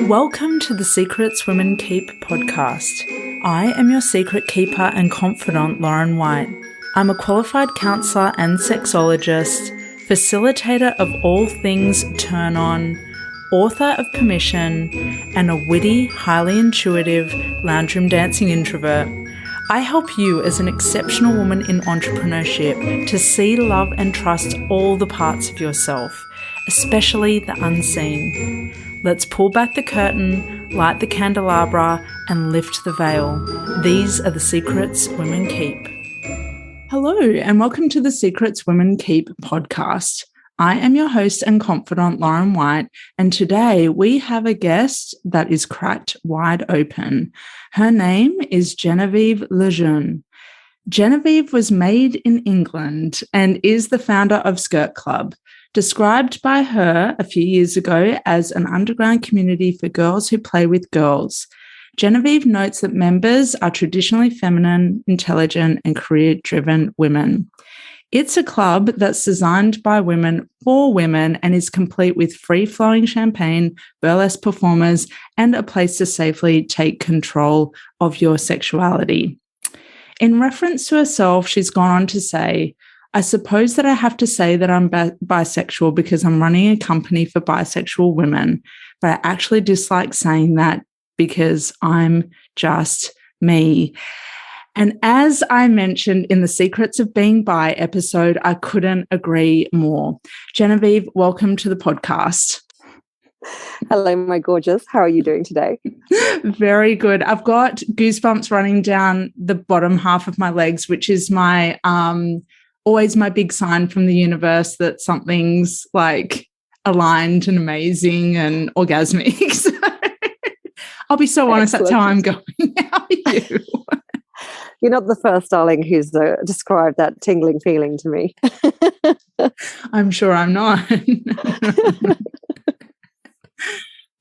Welcome to the Secrets Women Keep podcast. I am your secret keeper and confidant, Lauren White. I'm a qualified counsellor and sexologist, facilitator of all things turn on, author of Permission, and a witty, highly intuitive lounge room dancing introvert. I help you as an exceptional woman in entrepreneurship to see, love, and trust all the parts of yourself, especially the unseen. Let's pull back the curtain, light the candelabra, and lift the veil. These are the secrets women keep. Hello, and welcome to the Secrets Women Keep podcast. I am your host and confidant, Lauren White, and today we have a guest that is cracked wide open. Her name is Genevieve LeJeune. Genevieve was made in England and is the founder of Skirt Club, described by her a few years ago as an underground community for girls who play with girls. Genevieve notes that members are traditionally feminine, intelligent, and career-driven women. It's a club that's designed by women for women and is complete with free-flowing champagne, burlesque performers, and a place to safely take control of your sexuality. In reference to herself, she's gone on to say, I suppose that I have to say that I'm bisexual because I'm running a company for bisexual women, but I actually dislike saying that because I'm just me. And as I mentioned in the Secrets of Being Bi episode, I couldn't agree more. Genevieve, welcome to the podcast. Hello, my gorgeous. How are you doing today? Very good. I've got goosebumps running down the bottom half of my legs, which is my always my big sign from the universe that something's like aligned and amazing and orgasmic. So I'll be so honest, that's how I'm going. How are you? You're not the first, darling, who's described that tingling feeling to me. I'm sure I'm not.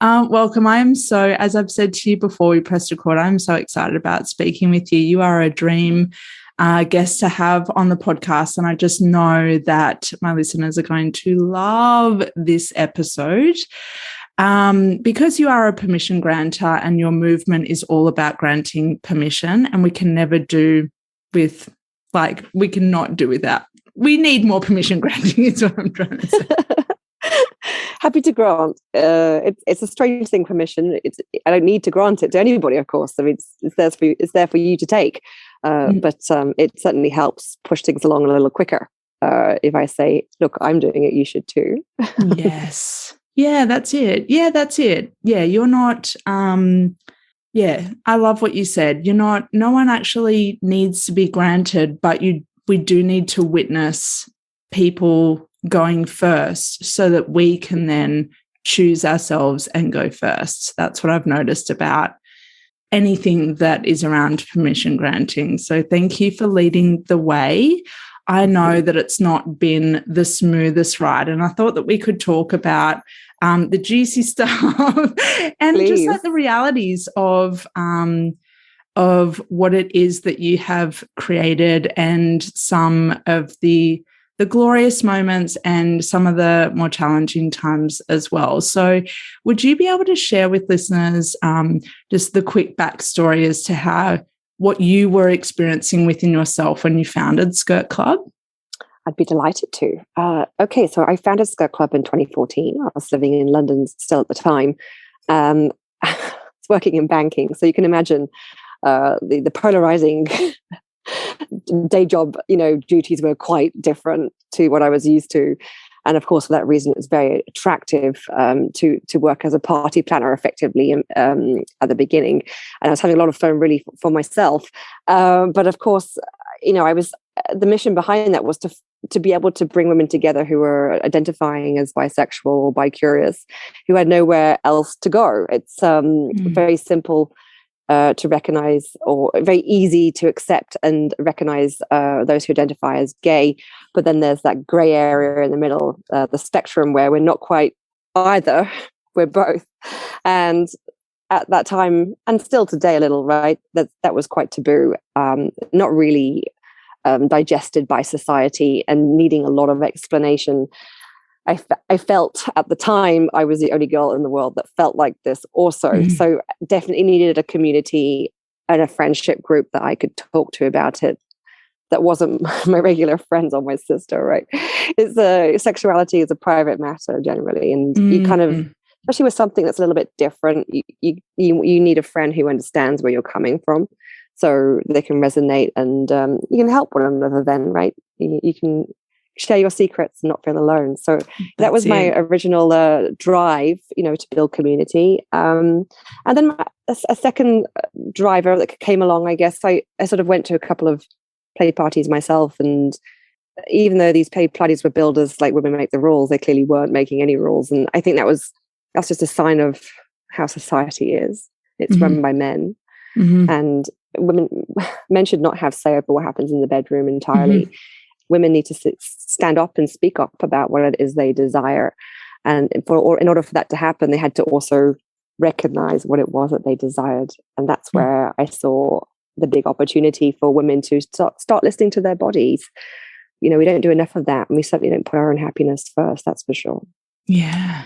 Welcome. I am so, as I've said to you before we pressed record, I'm so excited about speaking with you. You are a dream guest to have on the podcast, and I just know that my listeners are going to love this episode. Because you are a permission granter and your movement is all about granting permission, and we can never do with, we cannot do without. We need more permission granting is what I'm trying to say. Happy to grant. It's a strange thing, permission. I don't need to grant it to anybody, of course. I mean, it's there for you to take. But it certainly helps push things along a little quicker. If I say, look, I'm doing it, you should too. Yes. Yeah, that's it. Yeah, you're not, I love what you said. You're not, no one actually needs to be granted, but we do need to witness people going first so that we can then choose ourselves and go first. That's what I've noticed about anything that is around permission granting. So thank you for leading the way. I know that it's not been the smoothest ride, and I thought that we could talk about the juicy stuff and Please. just like the realities of what it is that you have created and some of the glorious moments and some of the more challenging times as well. So would you be able to share with listeners just the quick backstory as to what you were experiencing within yourself when you founded Skirt Club? I'd be delighted to. Okay, so I founded Skirt Club in 2014. I was living in London still at the time. I was working in banking, so you can imagine the polarizing day job, duties were quite different to what I was used to. And of course, for that reason, it was very attractive to work as a party planner effectively at the beginning. And I was having a lot of fun really for myself. But of course, the mission behind that was to be able to bring women together who were identifying as bisexual or bi-curious, who had nowhere else to go. It's very simple to recognize, or very easy to accept and recognize those who identify as gay. But then there's that gray area in the middle, the spectrum, where we're not quite either, we're both. And at that time, and still today a little, right, that was quite taboo, not really digested by society and needing a lot of explanation. I felt at the time I was the only girl in the world that felt like this also. So definitely needed a community and a friendship group that I could talk to about it. That wasn't my regular friends or my sister, right? Sexuality is a private matter generally. And you kind of, especially with something that's a little bit different, you need a friend who understands where you're coming from so they can resonate, and you can help one another then, right? You can share your secrets and not feel alone. So that was my original drive, to build community. And then a second driver that came along, I guess, I sort of went to a couple of play parties myself. And even though these play parties were billed as like women make the rules, they clearly weren't making any rules. And I think that's just a sign of how society is. It's run by men. And men should not have say over what happens in the bedroom entirely. Women need to stand up and speak up about what it is they desire. And in order for that to happen, they had to also recognize what it was that they desired. And that's where I saw the big opportunity for women to start listening to their bodies. We don't do enough of that. And we certainly don't put our own happiness first, that's for sure. Yeah.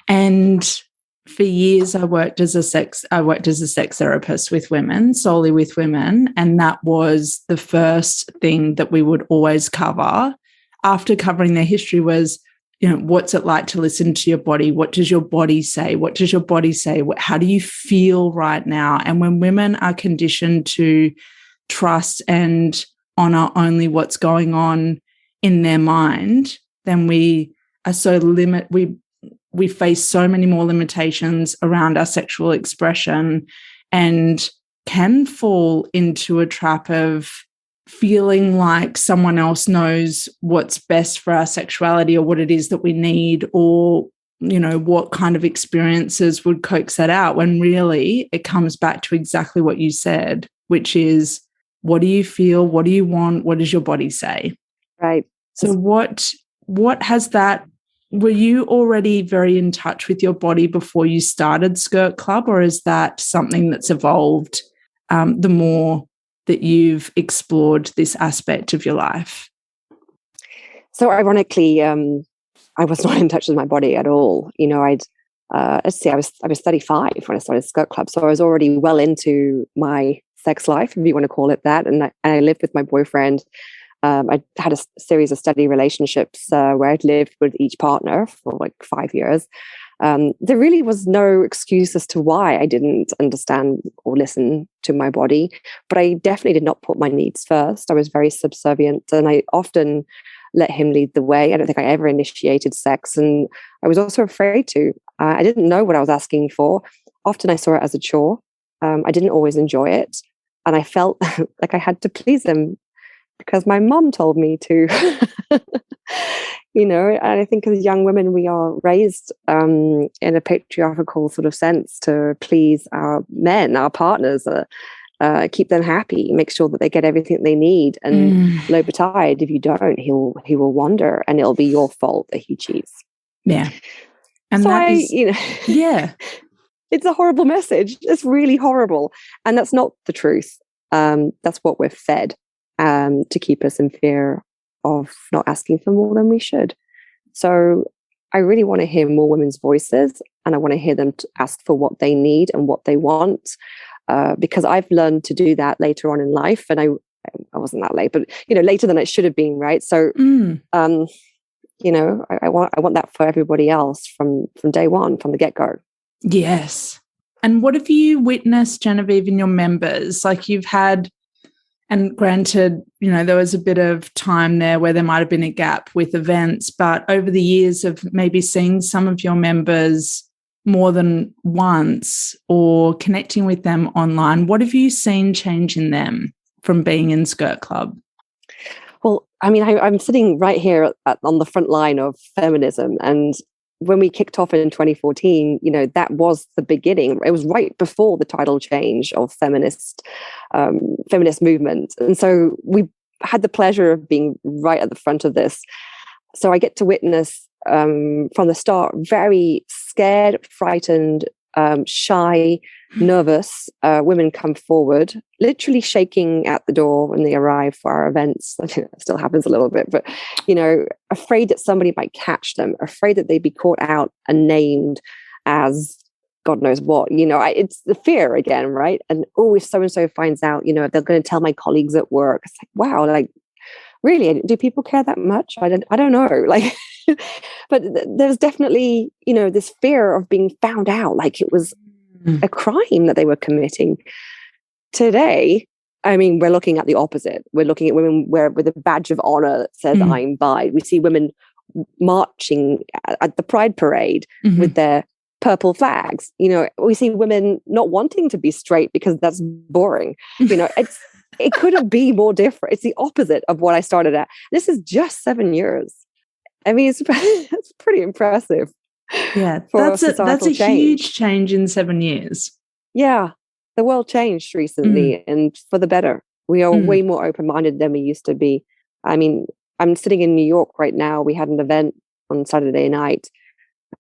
And for years, I worked as a sex therapist with women, solely with women. And that was the first thing that we would always cover after covering their history was, what's it like to listen to your body? What does your body say? What does your body say? How do you feel right now? And when women are conditioned to trust and honor only what's going on in their mind, then we are so we face so many more limitations around our sexual expression and can fall into a trap of feeling like someone else knows what's best for our sexuality or what it is that we need, or, what kind of experiences would coax that out, when really it comes back to exactly what you said, which is, what do you feel? What do you want? What does your body say? Right. So what has that, were you already very in touch with your body before you started Skirt Club, or is that something that's evolved the more that you've explored this aspect of your life? So ironically, I was not in touch with my body at all. I was 35 when I started Skirt Club, so I was already well into my sex life, if you want to call it that, and I lived with my boyfriend. I had a series of steady relationships where I'd lived with each partner for like 5 years. There really was no excuse as to why I didn't understand or listen to my body, but I definitely did not put my needs first. I was very subservient, and I often let him lead the way. I don't think I ever initiated sex, and I was also afraid to. I didn't know what I was asking for. Often I saw it as a chore. I didn't always enjoy it, and I felt like I had to please him because my mom told me to. And I think as young women, we are raised in a patriarchal sort of sense to please our men, our partners, keep them happy, make sure that they get everything they need. And low betide, if you don't, he will wander, and it'll be your fault that he cheats. Yeah. And so that is, yeah, it's a horrible message. It's really horrible. And that's not the truth. That's what we're fed to keep us in fear of not asking for more than we should. So I really want to hear more women's voices, and I want to hear them to ask for what they need and what they want, because I've learned to do that later on in life, and I wasn't that late, but later than it should have been, right? So I want that for everybody else from day one, from the get-go. Yes. And what have you witnessed, Genevieve, in your members? Like, you've had, and granted, there was a bit of time there where there might have been a gap with events, but over the years of maybe seeing some of your members more than once or connecting with them online, what have you seen change in them from being in Skirt Club? Well, I mean, I'm sitting right here on the front line of feminism, and when we kicked off in 2014, that was the beginning. It was right before the title change of feminist movement. And so we had the pleasure of being right at the front of this. So I get to witness from the start, very scared, frightened shy, nervous women come forward, literally shaking at the door when they arrive for our events. It still happens a little bit, but, afraid that somebody might catch them, afraid that they'd be caught out and named as God knows what, it's the fear again, right? And if so-and-so finds out, they're going to tell my colleagues at work. It's like, wow, like, really, do people care that much? I don't know. Like, but there's definitely, this fear of being found out, like it was a crime that they were committing. Today, I mean, we're looking at the opposite. We're looking at women with a badge of honor that says I'm bi. We see women marching at the Pride Parade with their purple flags. We see women not wanting to be straight because that's boring. It couldn't be more different. It's the opposite of what I started at. This is just 7 years. I mean, it's pretty impressive. Yeah, that's a huge change in 7 years. Yeah, the world changed recently and for the better. We are way more open-minded than we used to be. I mean, I'm sitting in New York right now. We had an event on Saturday night,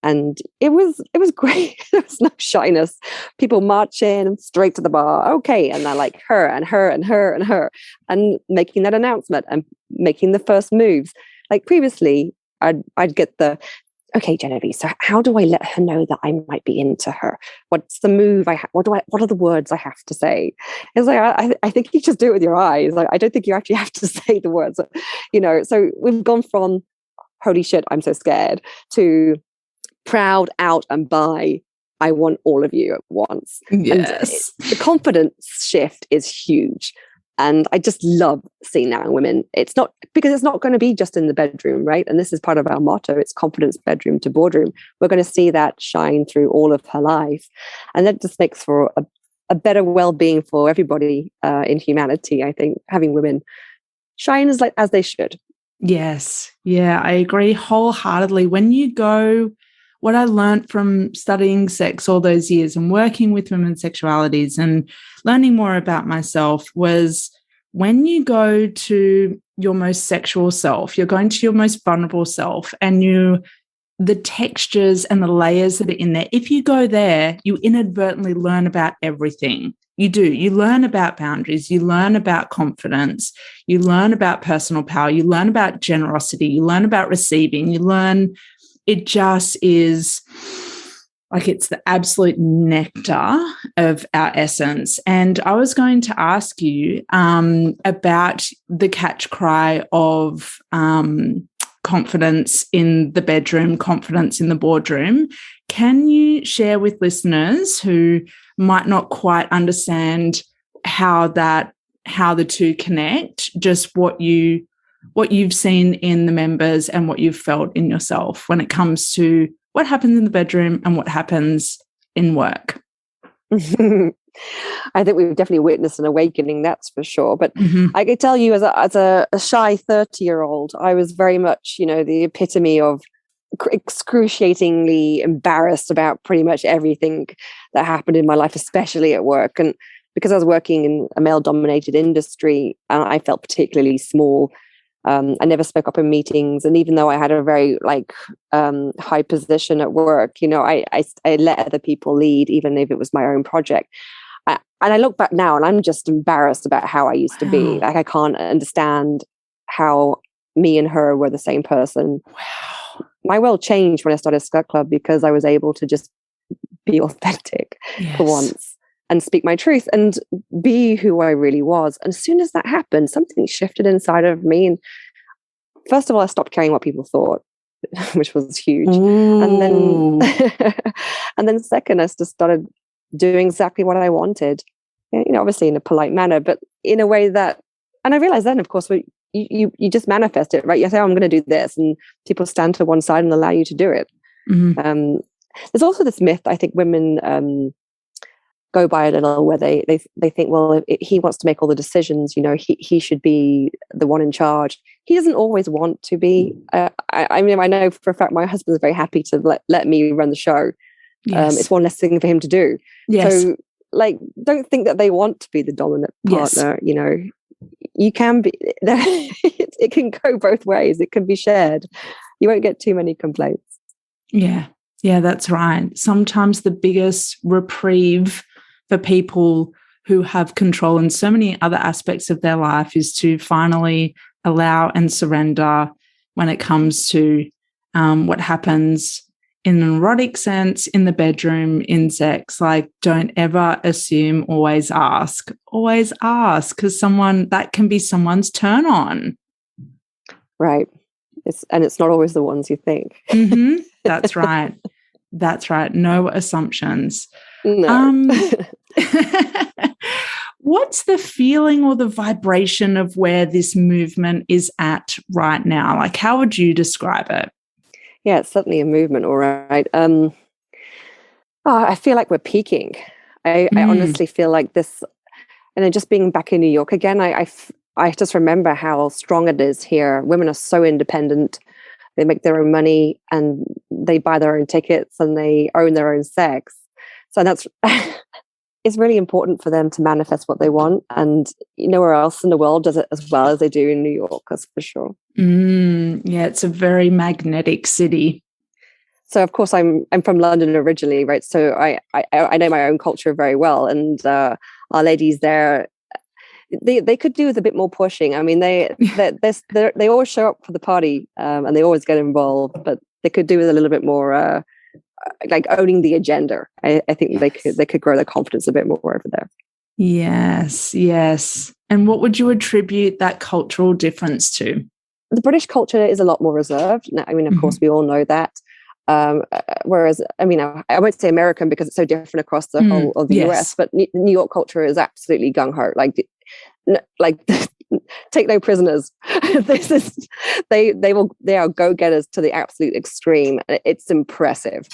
and it was great. There was no shyness. People marching straight to the bar. Okay, and they're like her and her and her and her, and making that announcement and making the first moves. Like previously, I'd get the, okay, Genevieve, so how do I let her know that I might be into her? What's the move what are the words I have to say? It's like, I think you just do it with your eyes. Like, I don't think you actually have to say the words, so we've gone from, holy shit, I'm so scared, to proud, out and bi, I want all of you at once. Yes. And the confidence shift is huge. And I just love seeing that in women. It's not going to be just in the bedroom, right? And this is part of our motto. It's confidence bedroom to boardroom. We're going to see that shine through all of her life. And that just makes for a better well-being for everybody in humanity, I think, having women shine as they should. Yes. Yeah, I agree wholeheartedly. When you go, what I learned from studying sex all those years and working with women's sexualities and learning more about myself was when you go to your most sexual self, you're going to your most vulnerable self, and the textures and the layers that are in there, if you go there, you inadvertently learn about everything. You do. You learn about boundaries. You learn about confidence. You learn about personal power. You learn about generosity. You learn about receiving. It just is like it's the absolute nectar of our essence. And I was going to ask you about the catch cry of confidence in the bedroom, confidence in the boardroom. Can you share with listeners who might not quite understand how the two connect, just what you've seen in the members and what you've felt in yourself when it comes to what happens in the bedroom and what happens in work? I think we've definitely witnessed an awakening, that's for sure. But I could tell you, as a shy 30-year-old, I was very much, the epitome of excruciatingly embarrassed about pretty much everything that happened in my life, especially at work. And because I was working in a male-dominated industry, I felt particularly small. I never spoke up in meetings, and even though I had a very high position at work, I let other people lead, even if it was my own project. And I look back now, and I'm just embarrassed about how I used to be. Like, I can't understand how me and her were the same person. Wow. My world changed when I started Skirt Club because I was able to just be authentic for once and speak my truth and be who I really was. And as soon as that happened, something shifted inside of me. And first of all, I stopped caring what people thought, which was huge. Ooh. And then second, I just started doing exactly what I wanted, obviously in a polite manner, but in a way that, and I realized then, of course, you just manifest it, right? You say, oh, I'm going to do this, and people stand to one side and allow you to do it. There's also this myth, I think women go by a little, where they think, well, if he wants to make all the decisions, he should be the one in charge. He doesn't always want to be. I mean, I know for a fact my husband is very happy to let me run the show. It's one less thing for him to do. Yes. So, don't think that they want to be the dominant partner. Yes. You can be. It can go both ways. It can be shared. You won't get too many complaints. Yeah. Yeah, that's right. Sometimes the biggest reprieve for people who have control in so many other aspects of their life is to finally allow and surrender when it comes to what happens in an erotic sense, in the bedroom, in sex. Like, don't ever assume, always ask. Always ask, because that can be someone's turn on. Right. It's not always the ones you think. Mm-hmm. That's right. That's right. No assumptions. No. What's the feeling or the vibration of where this movement is at right now? Like, how would you describe it? Yeah, it's certainly a movement, all right. I feel like we're peaking. I honestly feel like this, and then just being back in New York again, I just remember how strong it is here. Women are so independent. They make their own money and they buy their own tickets and they own their own sex. So that's it's really important for them to manifest what they want. And nowhere else in the world does it as well as they do in New York, that's for sure. Yeah, it's a very magnetic city. So of course I'm from London originally, right? So I know my own culture very well, and our ladies there, they could do with a bit more pushing. I mean, they always show up for the party, and they always get involved, but they could do with a little bit more, like owning the agenda. I think they could grow their confidence a bit more over there. Yes, yes. And what would you attribute that cultural difference to? The British culture is a lot more reserved. Now, I mean, of course, we all know that. Whereas, I mean, I won't say American because it's so different across the whole of the US, but New York culture is absolutely gung-ho. Like take no prisoners. They are go-getters to the absolute extreme. It's impressive.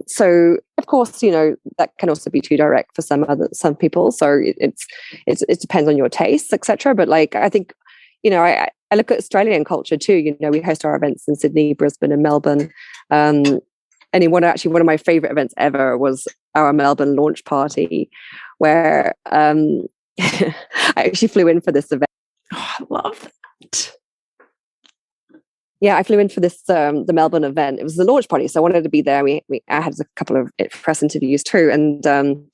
So of course, that can also be too direct for some people. So it depends on your tastes, etc. But like, I think, I look at Australian culture too. We host our events in Sydney, Brisbane, and Melbourne. And one of my favorite events ever was our Melbourne launch party, where I actually flew in for this event. Oh, I love that. Yeah, I flew in for this the Melbourne event. It was the launch party, so I wanted to be there. I had a couple of press interviews too, and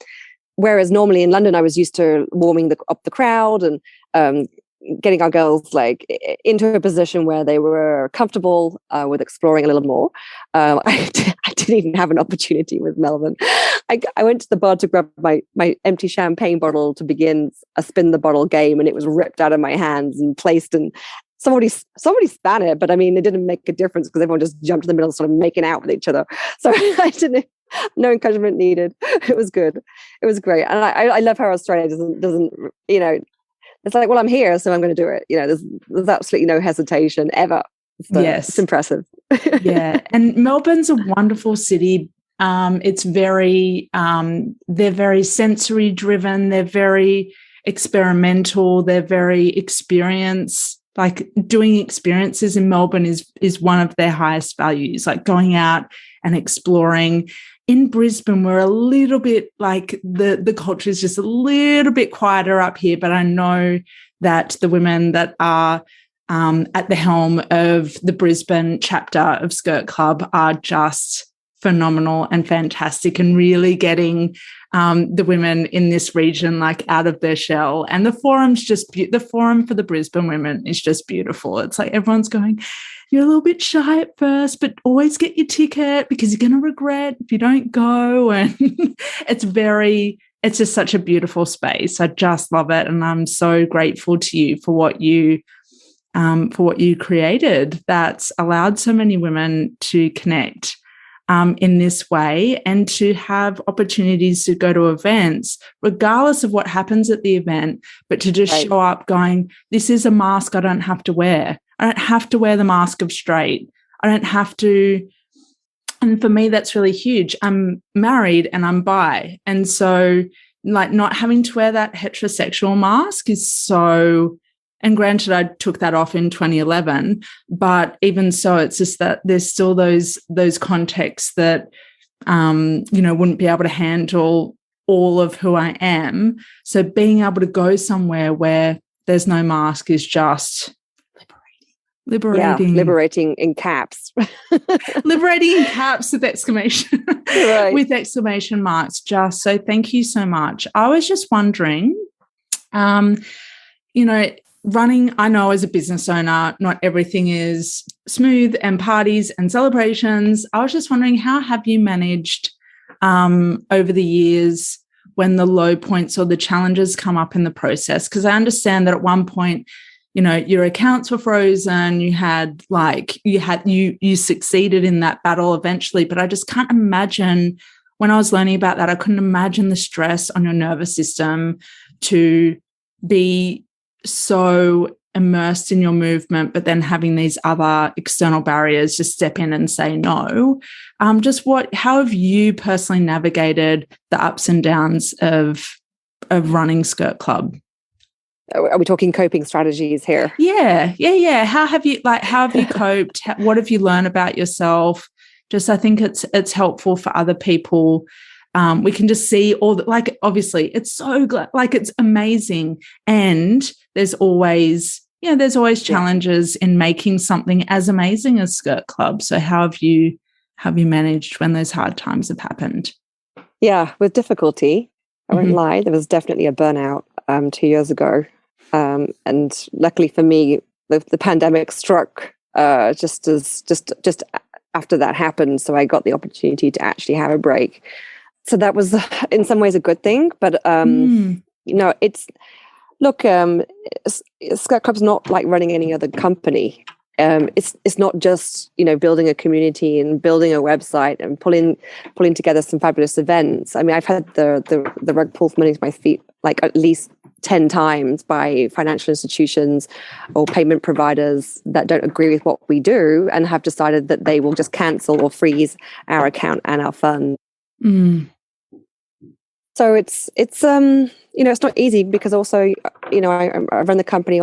whereas normally in London I was used to warming up the crowd and getting our girls like into a position where they were comfortable with exploring a little more. I didn't even have an opportunity with Melbourne. I went to the bar to grab my empty champagne bottle to begin a spin the bottle game, and it was ripped out of my hands and placed in. Somebody span it, but I mean, it didn't make a difference because everyone just jumped in the middle and started making out with each other. So I didn't. No encouragement needed. It was good. It was great, and I love how Australia doesn't. It's like, well, I'm here, so I'm going to do it. There's absolutely no hesitation ever. It's impressive. Yeah, and Melbourne's a wonderful city. It's very, they're very sensory driven. They're very experimental. They're very experience. Like doing experiences in Melbourne is one of their highest values. Like going out and exploring. In Brisbane, we're a little bit like the culture is just a little bit quieter up here, but I know that the women that are at the helm of the Brisbane chapter of Skirt Club are just phenomenal and fantastic and really getting the women in this region like out of their shell. And the forum's the forum for the Brisbane women is just beautiful. It's like everyone's going, you're a little bit shy at first, but always get your ticket because you're going to regret if you don't go. And it's just such a beautiful space. I just love it. And I'm so grateful to you for what you created that's allowed so many women to connect in this way and to have opportunities to go to events, regardless of what happens at the event, but to just show up going, this is a mask I don't have to wear. I don't have to wear the mask of straight. I don't have to. And for me, that's really huge. I'm married and I'm bi. And so like not having to wear that heterosexual mask is so, and granted, I took that off in 2011, but even so, it's just that there's still those contexts that, wouldn't be able to handle all of who I am. So being able to go somewhere where there's no mask is just liberating. Liberating. Liberating in caps. Liberating in caps with exclamation Right. with exclamation marks. Just so thank you so much. I was just wondering, running, I know as a business owner, not everything is smooth and parties and celebrations. I was just wondering, how have you managed over the years when the low points or the challenges come up in the process? Because I understand that at one point, your accounts were frozen, you succeeded in that battle eventually, but I just can't imagine, when I was learning about that, I couldn't imagine the stress on your nervous system to be so immersed in your movement, but then having these other external barriers to step in and say no. How have you personally navigated the ups and downs of running Skirt Club? Are we talking coping strategies here? Yeah. How have you coped? What have you learned about yourself? Just, I think it's helpful for other people. We can just see all the, obviously it's so it's amazing. And there's always challenges in making something as amazing as Skirt Club. So how have you managed when those hard times have happened? Yeah, with difficulty. I won't lie. There was definitely a burnout 2 years ago. And luckily for me, the pandemic struck just after that happened. So I got the opportunity to actually have a break. So that was in some ways a good thing. But, Skirt Club's not like running any other company. It's not just, building a community and building a website and pulling together some fabulous events. I mean, I've had the rug pulled from underneath my feet like at least 10 times by financial institutions or payment providers that don't agree with what we do and have decided that they will just cancel or freeze our account and our fund. So it's not easy because also, I run the company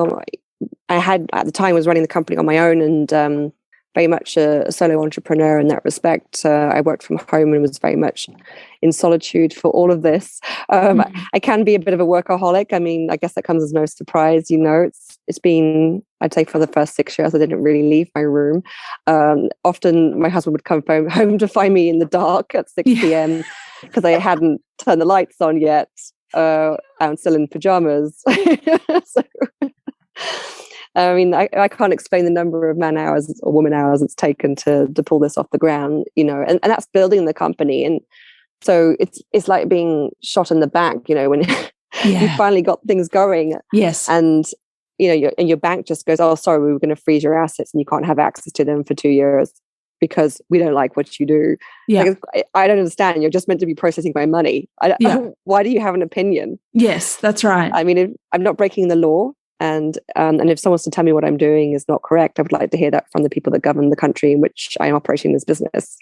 I had at the time was running the company on my own and very much a solo entrepreneur in that respect. I worked from home and was very much in solitude for all of this. I can be a bit of a workaholic. I mean, I guess that comes as no surprise. It's been, I'd say for the first 6 years, I didn't really leave my room. Often my husband would come home to find me in the dark at 6 p.m. because I hadn't turned the lights on yet. I'm still in pajamas. So, I mean, I can't explain the number of man hours or woman hours it's taken to pull this off the ground, and that's building the company. And so it's like being shot in the back, when you finally got things going. Yes. And, your bank just goes, oh, sorry, we were going to freeze your assets and you can't have access to them for 2 years because we don't like what you do. Yeah. I don't understand. You're just meant to be processing my money. Why do you have an opinion? Yes, that's right. I mean, I'm not breaking the law. And if someone wants to tell me what I'm doing is not correct, I would like to hear that from the people that govern the country in which I am operating this business,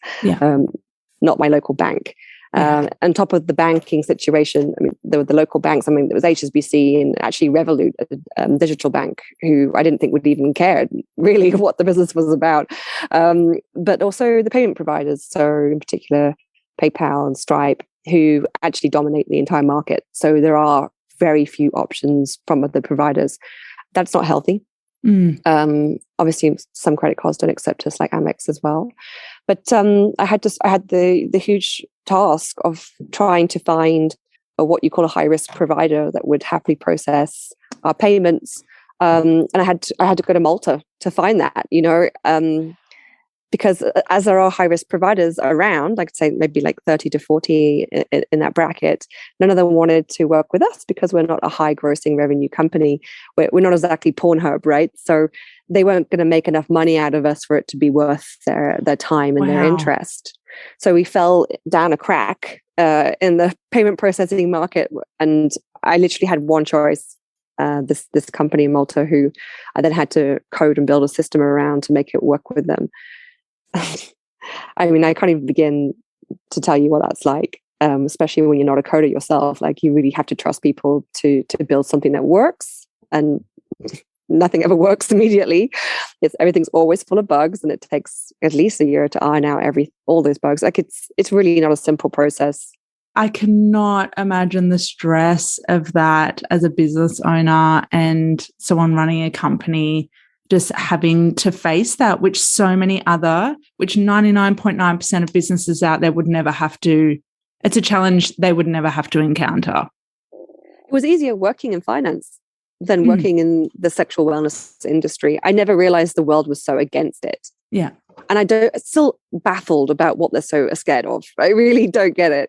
not my local bank. On top of the banking situation, I mean, there were the local banks. I mean, there was HSBC and actually Revolut, a digital bank, who I didn't think would even care really what the business was about. But also the payment providers, so in particular PayPal and Stripe, who actually dominate the entire market. So there are very few options from other providers. That's not healthy. Obviously, some credit cards don't accept us, like Amex as well. But I had the huge task of trying to find what you call a high risk provider that would happily process our payments. And I had to go to Malta to find that. Because as there are high-risk providers around, like say maybe like 30 to 40 in that bracket, none of them wanted to work with us because we're not a high-grossing revenue company. We're not exactly Pornhub, right? So they weren't going to make enough money out of us for it to be worth their time and their interest. So we fell down a crack in the payment processing market, and I literally had one choice. This company in Malta, who I then had to code and build a system around to make it work with them. I mean, I can't even begin to tell you what that's like, especially when you're not a coder yourself. Like, you really have to trust people to build something that works, and nothing ever works immediately. Everything's always full of bugs, and it takes at least a year to iron out all those bugs. Like, it's really not a simple process. I cannot imagine the stress of that as a business owner and someone running a company just having to face that, which 99.9% of businesses out there would never have to. It's a challenge they would never have to encounter. It was easier working in finance than working in the sexual wellness industry. I never realized the world was so against it. Yeah. And still baffled about what they're so scared of. I really don't get it,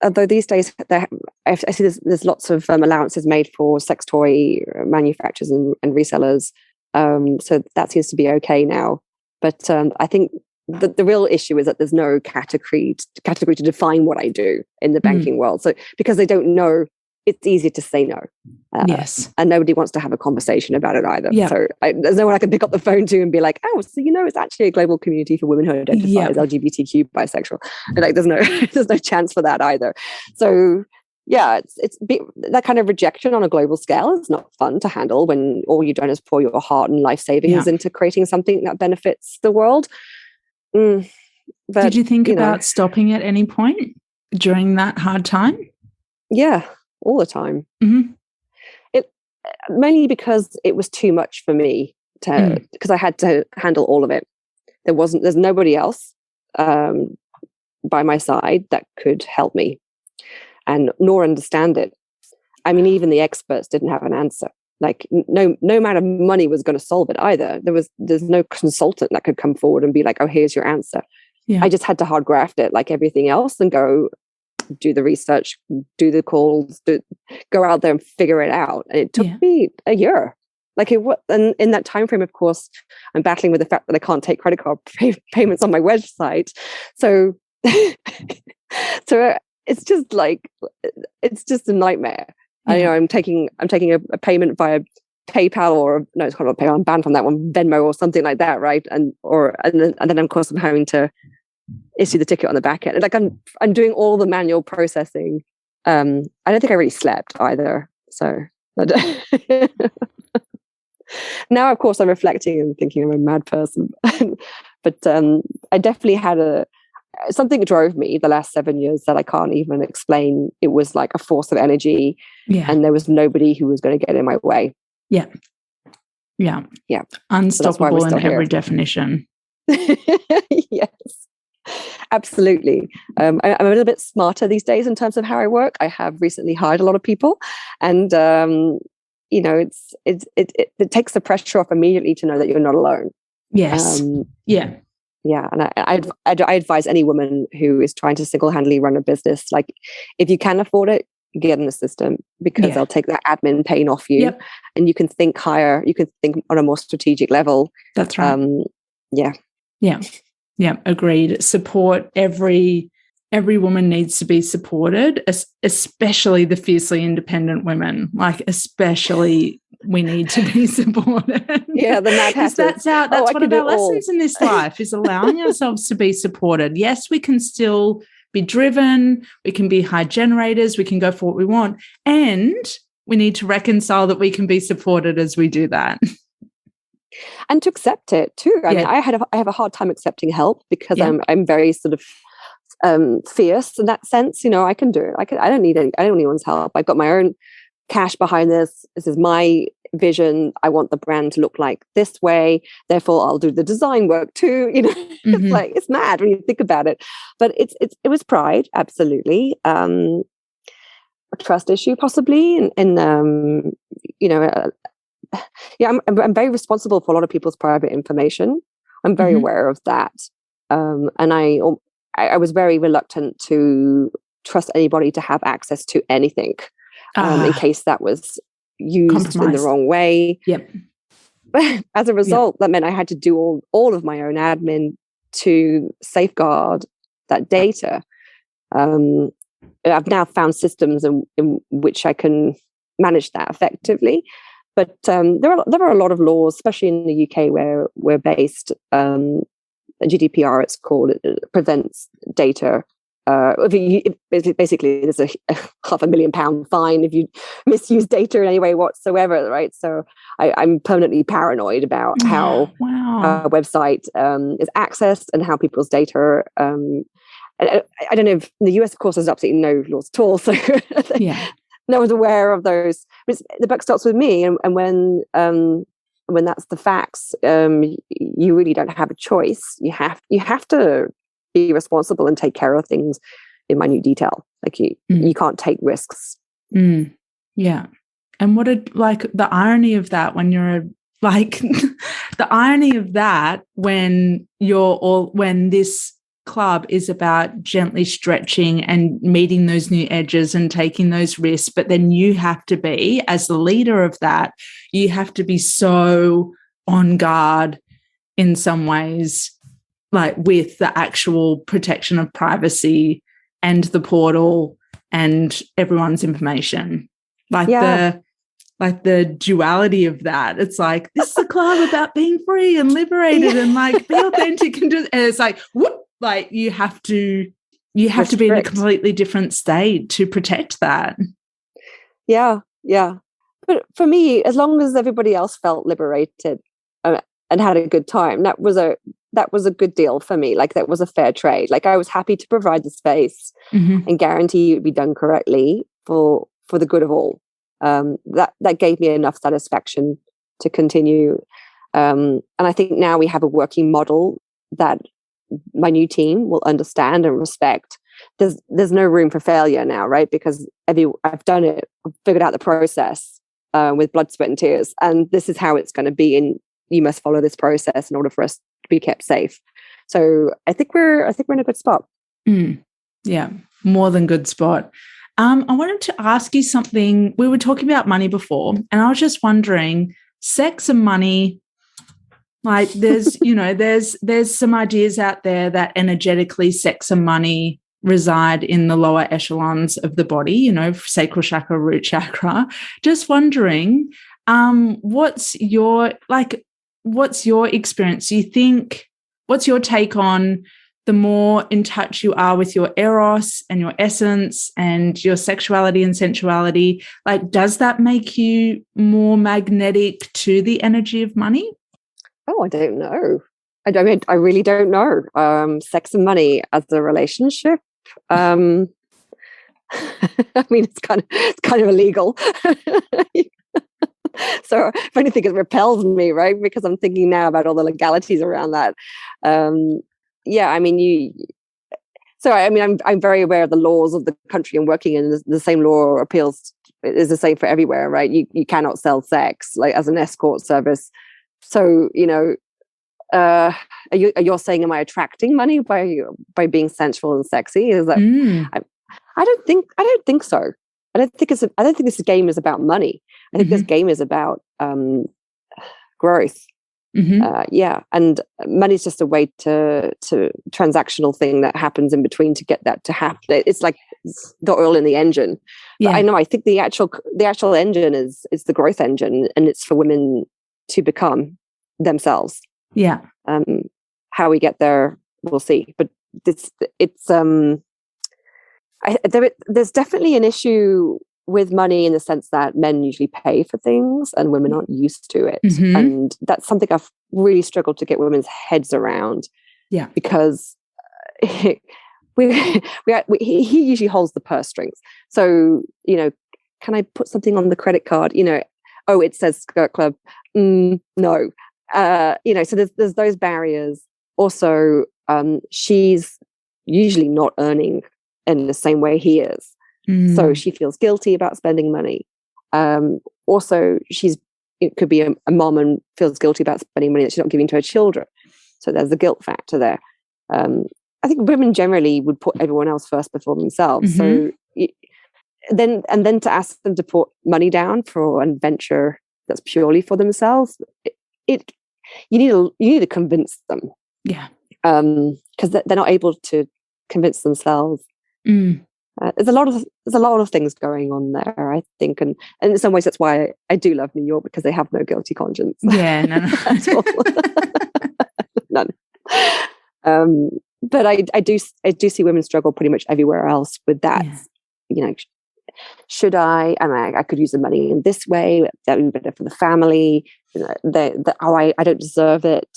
Although these days I see there's lots of allowances made for sex toy manufacturers and resellers. So that seems to be okay now. But I think the real issue is that there's no category to define what I do in the banking world. So because they don't know, it's easy to say no. Yes. And nobody wants to have a conversation about it either. Yep. So there's no one I can pick up the phone to and be like, oh, so it's actually a global community for women who identify as LGBTQ bisexual. And like, there's no chance for that either. So yeah, that kind of rejection on a global scale is not fun to handle when all you've done is pour your heart and life savings into creating something that benefits the world. But, did you think about stopping at any point during that hard time? Yeah, all the time. Mm-hmm. It mainly because it was too much for me because I had to handle all of it. There's nobody else by my side that could help me and nor understand it. I mean, even the experts didn't have an answer. Like no amount of money was going to solve it either. There's no consultant that could come forward and be like, oh, here's your answer. Yeah. I just had to hard graft it like everything else and go do the research, do the calls, go out there and figure it out. And it took me a year. And in that time frame, of course, I'm battling with the fact that I can't take credit card payments on my website. So, it's just a nightmare. Yeah. I'm taking a payment via PayPal it's not PayPal. I'm banned from that one, Venmo or something like that, right? And then of course I'm having to issue the ticket on the back end. Like I'm doing all the manual processing. I don't think I really slept either. So now, of course, I'm reflecting and thinking I'm a mad person. But I definitely had something drove me the last 7 years that I can't even explain. It was like a force of energy, and there was nobody who was going to get in my way. Yeah. Unstoppable in every definition. Yes, absolutely. I'm a little bit smarter these days in terms of how I work. I have recently hired a lot of people, and it takes the pressure off immediately to know that you're not alone. Yes. Yeah, and I advise any woman who is trying to single-handedly run a business, like if you can afford it, get in the system because they'll take that admin pain off you, and you can think higher. You can think on a more strategic level. That's right. Yeah. Agreed. Support every woman needs to be supported, especially the fiercely independent women. Like especially. We need to be supported. Yeah, the mad hatters. That's one of our lessons in this life is allowing ourselves to be supported. Yes, we can still be driven. We can be high generators. We can go for what we want. And we need to reconcile that we can be supported as we do that. And to accept it too. I mean, I have a hard time accepting help because I'm very sort of fierce in that sense. I can do it. I don't need anyone's help. I've got my own cash behind this. This is my vision. I want the brand to look like this way. Therefore, I'll do the design work too. It's like it's mad when you think about it. But it was pride, absolutely. A trust issue, possibly, and I'm very responsible for a lot of people's private information. I'm very aware of that, and I was very reluctant to trust anybody to have access to anything. In case that was used in the wrong way. Yep. But as a result, that meant I had to do all of my own admin to safeguard that data. I've now found systems in which I can manage that effectively. But there are a lot of laws, especially in the UK where we're based. GDPR, it's called. It prevents data. Basically, there's a £500,000 fine if you misuse data in any way whatsoever, right? So I'm permanently paranoid about how a website is accessed and how people's data. And I don't know if in the US, of course, there's absolutely no laws at all. So I was aware of those. The buck stops with me, and when that's the facts, you really don't have a choice. You have to be responsible and take care of things in minute detail. Like you can't take risks. Yeah. And what the irony of that when you're the irony of that when this club is about gently stretching and meeting those new edges and taking those risks, but then you have to be, as the leader of that, you have to be so on guard in some ways, like with the actual protection of privacy and the portal and everyone's information. The duality of that. It's like, this is a club about being free and liberated and like be authentic and it's like, whoop, like you have to be in a completely different state to protect that. Yeah. But for me, as long as everybody else felt liberated and had a good time, that was a good deal for me. Like that was a fair trade. Like I was happy to provide the space and guarantee it would be done correctly for the good of all. That gave me enough satisfaction to continue. And I think now we have a working model that my new team will understand and respect. There's no room for failure now, right? Because I've done it, I've figured out the process with blood, sweat, and tears, and this is how it's going to be. And you must follow this process in order for us to be kept safe. So I think we're in a good spot. Yeah, more than good spot. I wanted to ask you something. We were talking about money before, and I was just wondering, sex and money. Like there's some ideas out there that energetically sex and money reside in the lower echelons of the body, sacral chakra, root chakra. Just wondering, what's your experience? Do you think, what's your take on the more in touch you are with your eros and your essence and your sexuality and sensuality, like does that make you more magnetic to the energy of money? Oh, I don't know. I really don't know. Sex and money as a relationship. I mean, it's kind of illegal. So if anything, it repels me, right? Because I'm thinking now about all the legalities around that. Yeah, I mean, I'm very aware of the laws of the country I'm working in. The same law is the same for everywhere, right? You cannot sell sex like as an escort service. So, are you saying, am I attracting money by being sensual and sexy? Is that? I don't think so. I don't think this game is about money. I think this game is about growth. Yeah, and money is just a way to transactional thing that happens in between to get that to happen. It's like the oil in the engine. But I think the actual engine is the growth engine, and it's for women to become themselves. Yeah. How we get there, we'll see. But there's definitely an issue with money in the sense that men usually pay for things and women aren't used to it. And that's something I've really struggled to get women's heads around. Yeah. Because he usually holds the purse strings. So, can I put something on the credit card? Oh, it says skirt club. No. So there's those barriers. Also, she's usually not earning in the same way he is. So she feels guilty about spending money. Also, it could be a mom and feels guilty about spending money that she's not giving to her children. So there's the guilt factor there. I think women generally would put everyone else first before themselves. So then to ask them to put money down for an adventure that's purely for themselves, you need to convince them. Yeah. Because they're not able to convince themselves. There's a lot of things going on there, I think, and in some ways that's why I do love New York, because they have no guilty conscience. Yeah, no. None. But I do see women struggle pretty much everywhere else with that. Yeah. Should I could use the money in this way, that would be better for the family. I don't deserve it.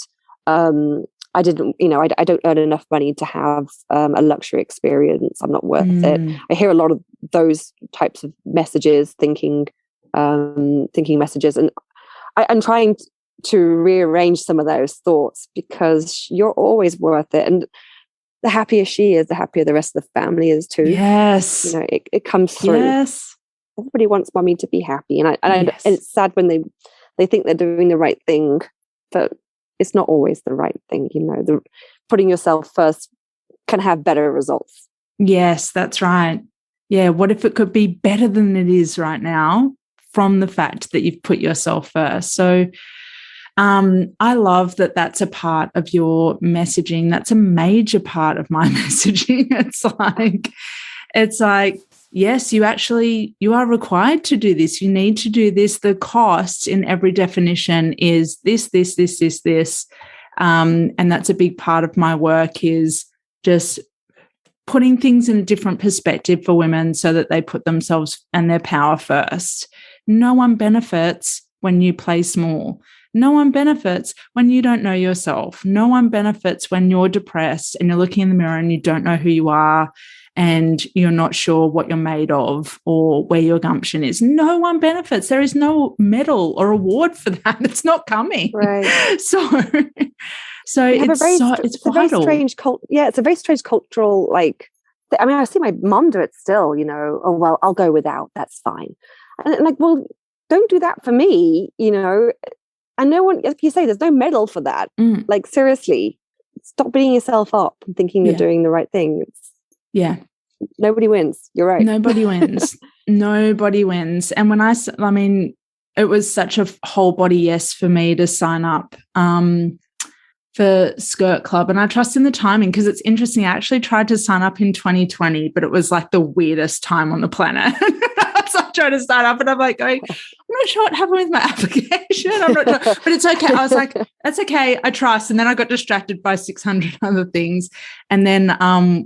I didn't, I don't earn enough money to have a luxury experience. I'm not worth it. I hear a lot of those types of messages, thinking messages, and I'm trying to rearrange some of those thoughts, because you're always worth it. And the happier she is, the happier the rest of the family is too. Yes. It comes through. Yes. Everybody wants mommy to be happy. And Yes. and it's sad when they think they're doing the right thing, but it's not always the right thing. Putting yourself first can have better results. Yes, that's right. Yeah. What if it could be better than it is right now from the fact that you've put yourself first? So I love that that's a part of your messaging. That's a major part of my messaging. It's like, yes, you are required to do this. You need to do this. The cost in every definition is this. And that's a big part of my work, is just putting things in a different perspective for women so that they put themselves and their power first. No one benefits when you play small. No one benefits when you don't know yourself. No one benefits when you're depressed and you're looking in the mirror and you don't know who you are and you're not sure what you're made of or where your gumption is. No one benefits. There is no medal or award for that. It's not coming. Right. So it's vital. It's a very strange cultural, I see my mom do it still, oh, well, I'll go without, that's fine. And well, don't do that for me, And no one, like you say, there's no medal for that. Seriously, stop beating yourself up and thinking you're doing the right thing. Nobody wins. You're right. Nobody wins. Nobody wins. And when it was such a whole body yes for me to sign up for Skirt Club. And I trust in the timing, because it's interesting. I actually tried to sign up in 2020, but it was like the weirdest time on the planet. So I tried to sign up and I'm like going, I'm not sure what happened with my application. I'm not sure, but it's okay. I was like, that's okay. I trust. And then I got distracted by 600 other things, and then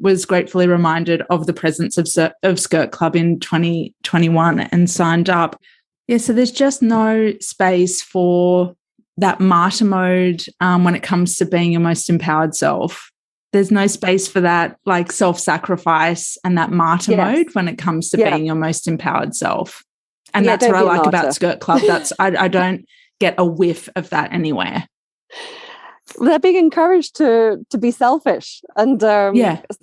was gratefully reminded of the presence of Skirt Club in 2021 and signed up. Yeah. So there's just no space for that martyr mode when it comes to being your most empowered self. There's no space for that self-sacrifice and that martyr mode when it comes to being your most empowered self. And that's what I like about Skirt Club. I don't get a whiff of that anywhere. They're being encouraged to be selfish, and it's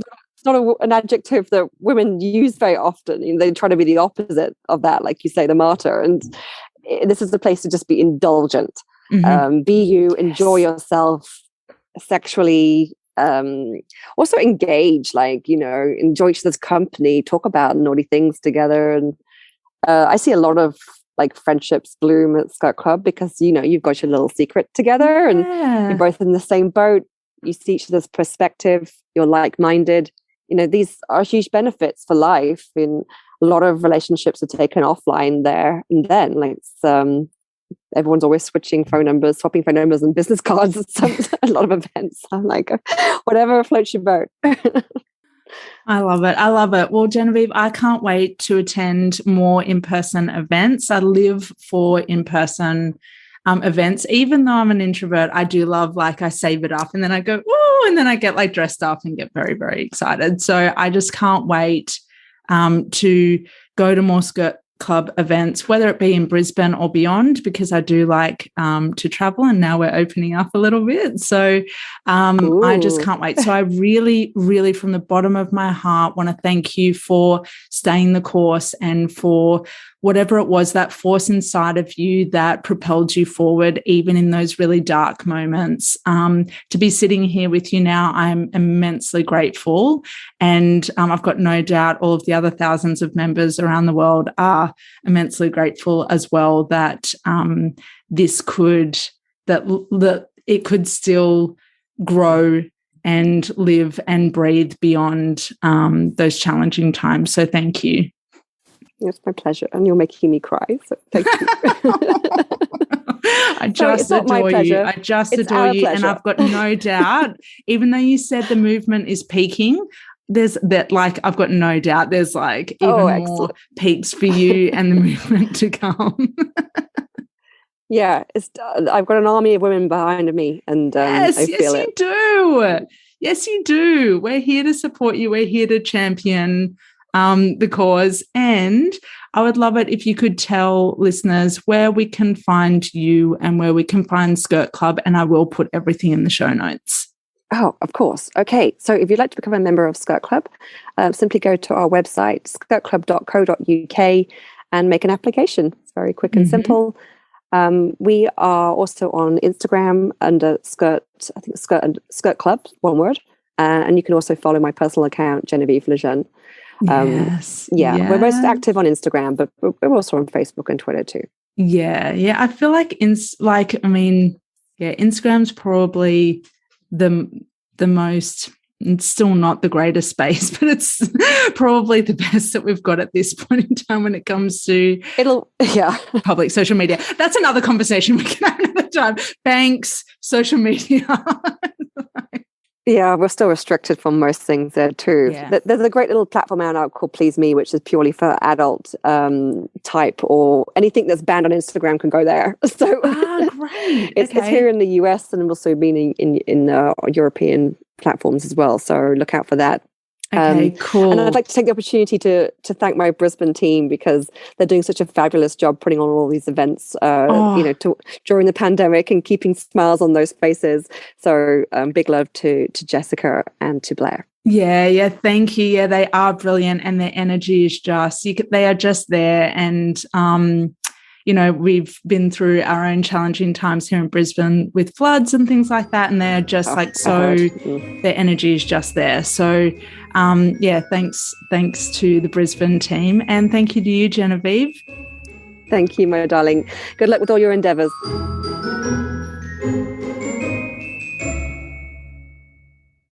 not an adjective that women use very often. They try to be the opposite of that, like you say, the martyr. And this is the place to just be indulgent. Be you, enjoy yourself sexually. Also engage, enjoy each other's company, talk about naughty things together. And I see a lot of friendships bloom at Skirt Club, because you've got your little secret together and you're both in the same boat. You see each other's perspective, you're like-minded. These are huge benefits for life. In a lot of relationships are taken offline there and then. Everyone's always switching phone numbers, swapping phone numbers and business cards at a lot of events. I'm like, whatever floats your boat. I love it. I love it. Well, Genevieve, I can't wait to attend more in-person events. I live for in-person events. Even though I'm an introvert, I do love, I save it up and then I go, ooh, and then I get dressed up and get very, very excited. So I just can't wait to go to more Skirt Club events, whether it be in Brisbane or beyond, because I do like to travel, and now we're opening up a little bit. So I just can't wait. So I really, really, from the bottom of my heart, want to thank you for staying the course and for whatever it was, that force inside of you that propelled you forward, even in those really dark moments. To be sitting here with you now, I'm immensely grateful. And I've got no doubt all of the other thousands of members around the world are immensely grateful as well, that it could still grow and live and breathe beyond those challenging times. So thank you. It's my pleasure. And you're making me cry. So thank you. I just adore you. I just adore you. And I've got no doubt, even though you said the movement is peaking, I've got no doubt there's even more peaks for you and the movement to come. Yeah, I've got an army of women behind me, and I feel it. You do. Yes, you do. We're here to support you. We're here to champion the cause. And I would love it if you could tell listeners where we can find you and where we can find Skirt Club, and I will put everything in the show notes. Oh, of course. Okay, so if you'd like to become a member of Skirt Club, simply go to our website, skirtclub.co.uk, and make an application. It's very quick and simple. We are also on Instagram under Skirt Club, one word. And you can also follow my personal account, Genevieve LeJeune. We're most active on Instagram, but we're also on Facebook and Twitter too. Yeah. I feel like Instagram's probably the most. It's still not the greatest space, but it's probably the best that we've got at this point in time when it comes to public social media. That's another conversation we can have another time. Banks, social media. Yeah, we're still restricted from most things there too. Yeah. There's a great little platform out called Please Me, which is purely for adult type, or anything that's banned on Instagram can go there. So great. It's here in the US and also been in European platforms as well. So look out for that. Okay, cool. And I'd like to take the opportunity to thank my Brisbane team, because they're doing such a fabulous job putting on all these events, during the pandemic and keeping smiles on those faces. So big love to Jessica and to Blair. Yeah, thank you. Yeah, they are brilliant, and their energy is they are just there. And we've been through our own challenging times here in Brisbane with floods and things like that, and they're just their energy is just there. So, thanks to the Brisbane team, and thank you to you, Genevieve. Thank you, my darling. Good luck with all your endeavours.